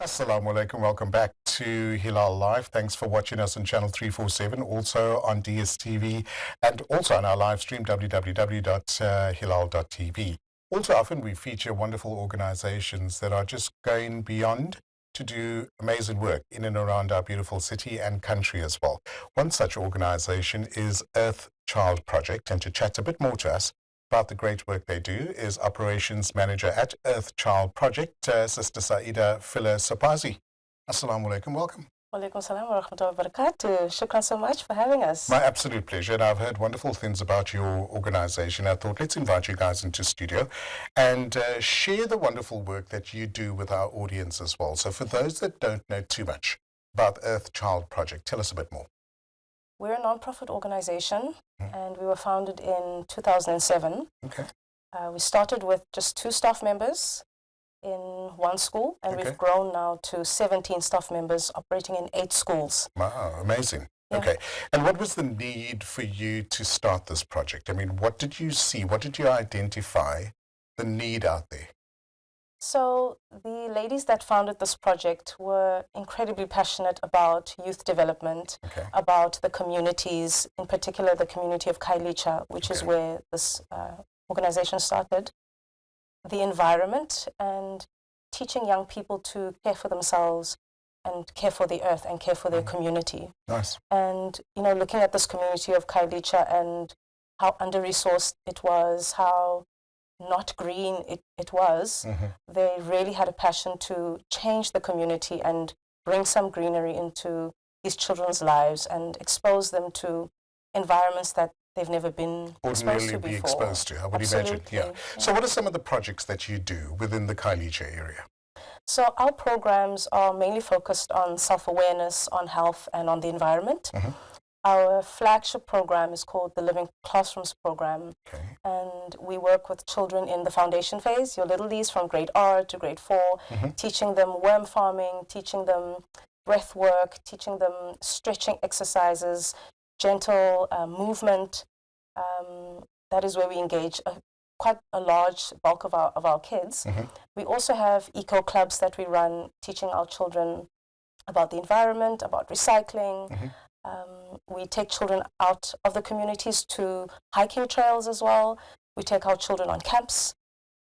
Assalamu alaikum. Welcome back to Hilaal Live. Thanks for watching us on channel 347, also on DSTV, and also on our live stream, www.hilal.tv. Also, often we feature wonderful organizations that are just going beyond to do amazing work in and around our beautiful city and country as well. One such organization is Earth Child Project, and to chat a bit more to us about the great work they do is Operations Manager at Earth Child Project, Sister Saida Phila Sopazi. Assalamu alaikum, welcome. Walaikum salam wa rahmatullahi wa barakatuh. Shukran so much for having us. My absolute pleasure, and I've heard wonderful things about your organization. I thought let's invite you guys into studio and share the wonderful work that you do with our audience as well. So for those that don't know too much about Earth Child Project, tell us a bit more. We're a non-profit organization, and we were founded in 2007. Okay. We started with just 2 staff members in one school, and we've grown now to 17 staff members operating in 8 schools. Wow, amazing. Yeah. Okay. And what was the need for you to start this project? I mean, what did you see? What did you identify the need out there? So the ladies that founded this project were incredibly passionate about youth development, about the communities, in particular the community of Khayelitsha, which is where this organization started, the environment, and teaching young people to care for themselves and care for the earth and care for their community. Nice. And, you know, looking at this community of Khayelitsha and how under-resourced it was, how not green it was, they really had a passion to change the community and bring some greenery into these children's lives and expose them to environments that they've never been exposed to before. Exposed to, I would imagine. Yeah. So what are some of the projects that you do within the Khayelitsha area? So our programs are mainly focused on self-awareness, on health, and on the environment. Our flagship program is called the Living Classrooms program, and we work with children in the foundation phase, your littlies from grade R to grade 4, teaching them worm farming, teaching them breath work, teaching them stretching exercises, gentle movement. That is where we engage quite a large bulk of our kids. We also have eco clubs that we run, teaching our children about the environment, about recycling. We take children out of the communities to hiking trails as well. We take our children on camps.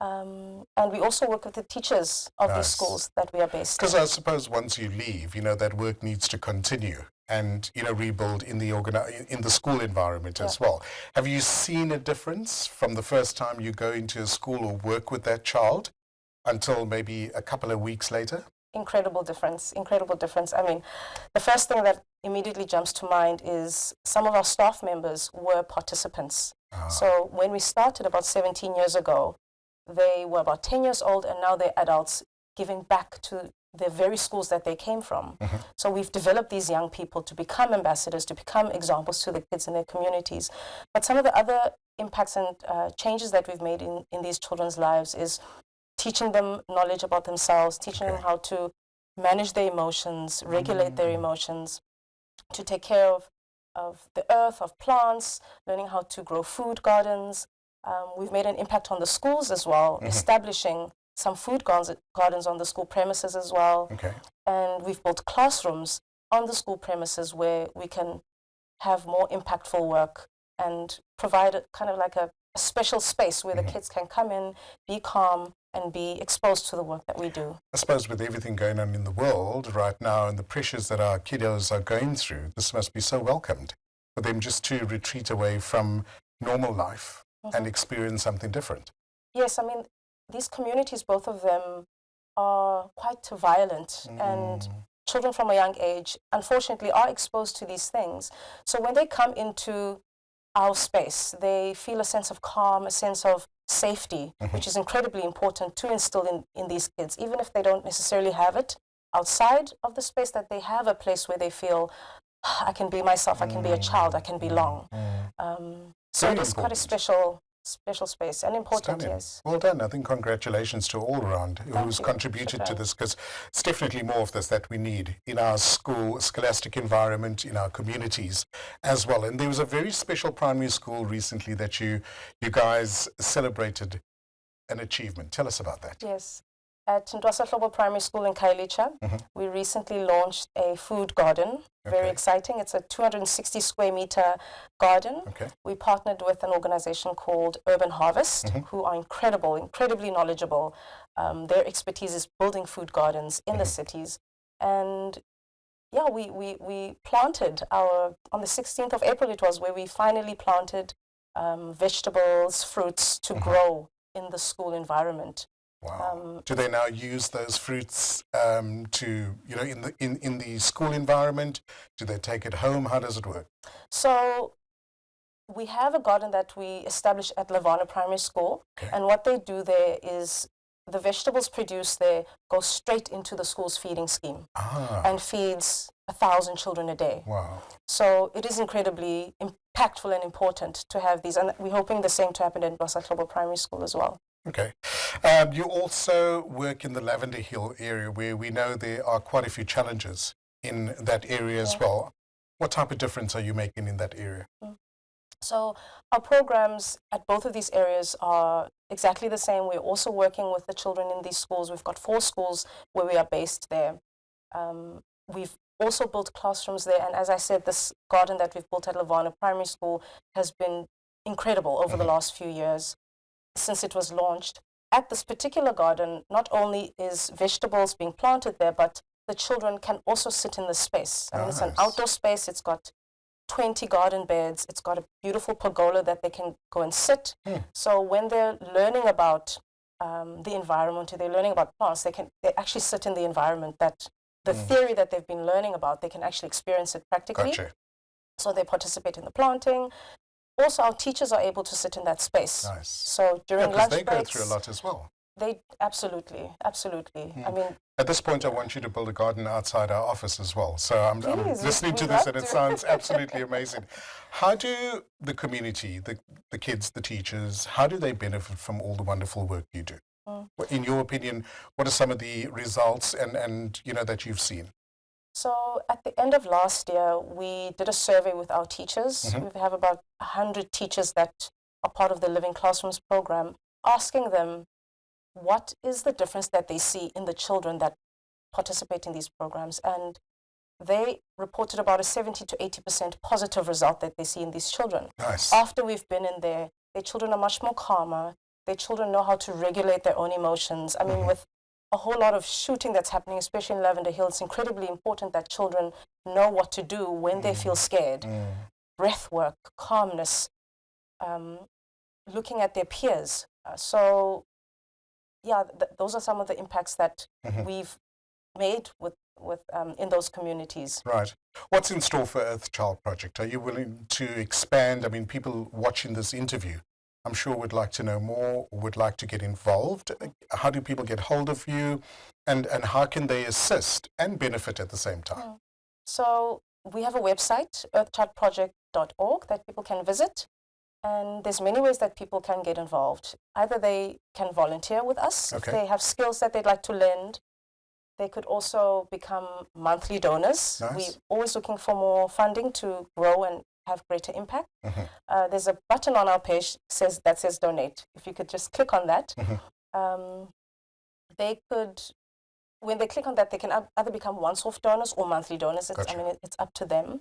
And we also work with the teachers of these schools that we are based in. Because I suppose once you leave, you know, that work needs to continue and, you know, rebuild in the school environment as well. Have you seen a difference from the first time you go into a school or work with that child until maybe a couple of weeks later? Incredible difference, incredible difference. I mean, the first thing that immediately jumps to mind is some of our staff members were participants. So when we started about 17 years ago, they were about 10 years old, and now they're adults giving back to the very schools that they came from. So we've developed these young people to become ambassadors, to become examples to the kids in their communities. But some of the other impacts and changes that we've made in these children's lives is teaching them knowledge about themselves, teaching them how to manage their emotions, regulate their emotions, to take care of the earth, of plants, learning how to grow food gardens. We've made an impact on the schools as well, establishing some food gardens on the school premises as well. And we've built classrooms on the school premises where we can have more impactful work and provide kind of like a special space where the kids can come in, be calm, and be exposed to the work that we do. I suppose with everything going on in the world right now and the pressures that our kiddos are going through, this must be so welcomed for them just to retreat away from normal life and experience something different. Yes, I mean, these communities, both of them, are quite violent, and children from a young age, unfortunately, are exposed to these things. So when they come into our space, they feel a sense of calm, a sense of safety, which is incredibly important to instill in these kids, even if they don't necessarily have it outside of the space, that they have a place where they feel, I can be myself, I can be a child, I can belong. So it is quite a special space and important. Yes. Well done. I think congratulations to all around who's contributed to this, because it's definitely more of this that we need in our scholastic environment, in our communities as well. And there was a very special primary school recently that you guys celebrated an achievement. Tell us about that. Yes. At Ntwasa Primary School in Khayelitsha, we recently launched a food garden. Very exciting. It's a 260 square meter garden. We partnered with an organization called Urban Harvest, who are incredibly knowledgeable. Their expertise is building food gardens in the cities. And yeah, we planted on the 16th of April it was, where we finally planted vegetables, fruits to grow in the school environment. Wow. Do they now use those fruits to, in the school environment? Do they take it home? How does it work? So we have a garden that we established at Lavana Primary School. And what they do there is the vegetables produced there go straight into the school's feeding scheme and feeds 1,000 children a day. Wow. So it is incredibly impactful and important to have these. And we're hoping the same to happen at Ntwasa Primary School as well. Okay. You also work in the Lavender Hill area, where we know there are quite a few challenges in that area as well. What type of difference are you making in that area? So our programs at both of these areas are exactly the same. We're also working with the children in these schools. We've got 4 schools where we are based there. We've also built classrooms there. And as I said, this garden that we've built at Lavana Primary School has been incredible over the last few years. Since it was launched. At this particular garden, not only is vegetables being planted there, but the children can also sit in the space. I mean, it's an outdoor space. It's got 20 garden beds. It's got a beautiful pergola that they can go and sit. So when they're learning about the environment, or they're learning about plants, they actually sit in the environment. That the theory that they've been learning about, they can actually experience it practically. Gotcha. So they participate in the planting. Also, our teachers are able to sit in that space. Nice. So during lunch breaks, they go through a lot as well. They absolutely. I mean, at this point, I want you to build a garden outside our office as well. So I'm listening to this, and it sounds absolutely amazing. How do the community, the kids, the teachers, how do they benefit from all the wonderful work you do? In your opinion, what are some of the results and that you've seen? So at the end of last year, we did a survey with our teachers. We have about 100 teachers that are part of the Living Classrooms program, asking them what is the difference that they see in the children that participate in these programs. And they reported about a 70 to 80% positive result that they see in these children. Nice. After we've been in there, their children are much more calmer. Their children know how to regulate their own emotions. I mean, with a whole lot of shooting that's happening, especially in Lavender Hill, it's incredibly important that children know what to do when they feel scared. Breath work, calmness, looking at their peers. So, yeah, those are some of the impacts that we've made with in those communities. Right. What's in store for Earth Child Project? Are you willing to expand? I mean, people watching this interview, I'm sure would like to know more, would like to get involved. How do people get hold of you, and how can they assist and benefit at the same time? So we have a website, earthchildproject.org, that people can visit. And there's many ways that people can get involved. Either they can volunteer with us, if they have skills that they'd like to lend. They could also become monthly donors. Nice. We're always looking for more funding to grow and have greater impact. There's a button on our page that says donate. If you could just click on that, they could, when they click on that, they can either become once-off donors or monthly donors. Gotcha. I mean, it's up to them.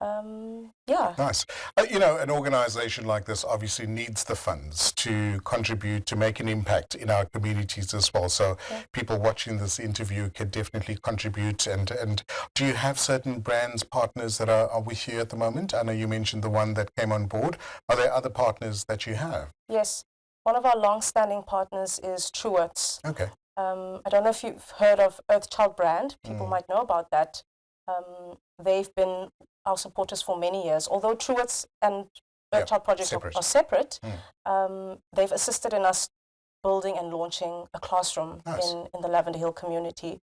Nice. An organization like this obviously needs the funds to contribute, to make an impact in our communities as well. So people watching this interview can definitely contribute. And do you have certain brands, partners that are with you at the moment? I know you mentioned the one that came on board. Are there other partners that you have? Yes. One of our long-standing partners is True Earths. Okay. I don't know if you've heard of Earth Child brand. People might know about that. They've been our supporters for many years. Although True Earths and Earth Child Project are separate, they've assisted in us building and launching a classroom in the Lavender Hill community.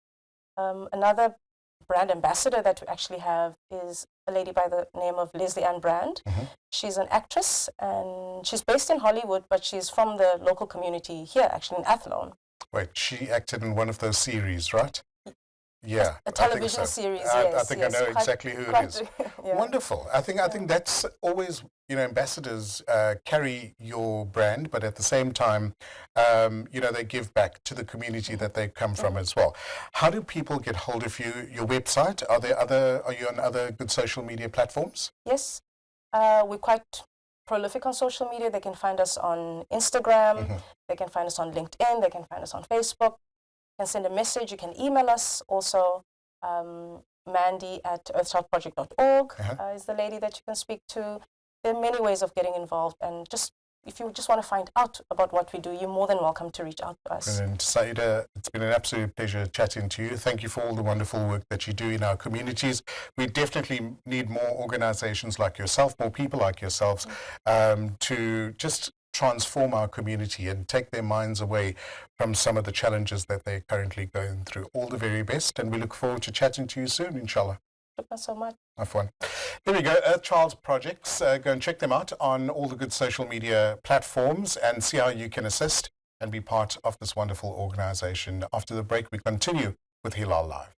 Another brand ambassador that we actually have is a lady by the name of Leslie Ann Brand. She's an actress, and she's based in Hollywood, but she's from the local community here, actually in Athlone. Wait, she acted in one of those series, right? Yeah, a I think television so. series. I Yes, think yes, I know exactly who it is. yeah. Wonderful. I think that's always, ambassadors carry your brand, but at the same time, they give back to the community that they come from as well. How do people get hold of you? Your website? Are you on other good social media platforms? Yes, we're quite prolific on social media. They can find us on Instagram. They can find us on LinkedIn. They can find us on Facebook. You can send a message. You can email us. Also, Mandy at earthchildproject.org is the lady that you can speak to. There are many ways of getting involved, and if you just want to find out about what we do, you're more than welcome to reach out to us. Brilliant. Saida, it's been an absolute pleasure chatting to you. Thank you for all the wonderful work that you do in our communities. We definitely need more organizations like yourself, more people like yourselves, to just transform our community and take their minds away from some of the challenges that they're currently going through. All the very best, and we look forward to chatting to you soon, inshallah. Thank you so much. Afwan. There we go, Earth Child's projects. Go and check them out on all the good social media platforms and see how you can assist and be part of this wonderful organization. After the break, we continue with Hilaal Live.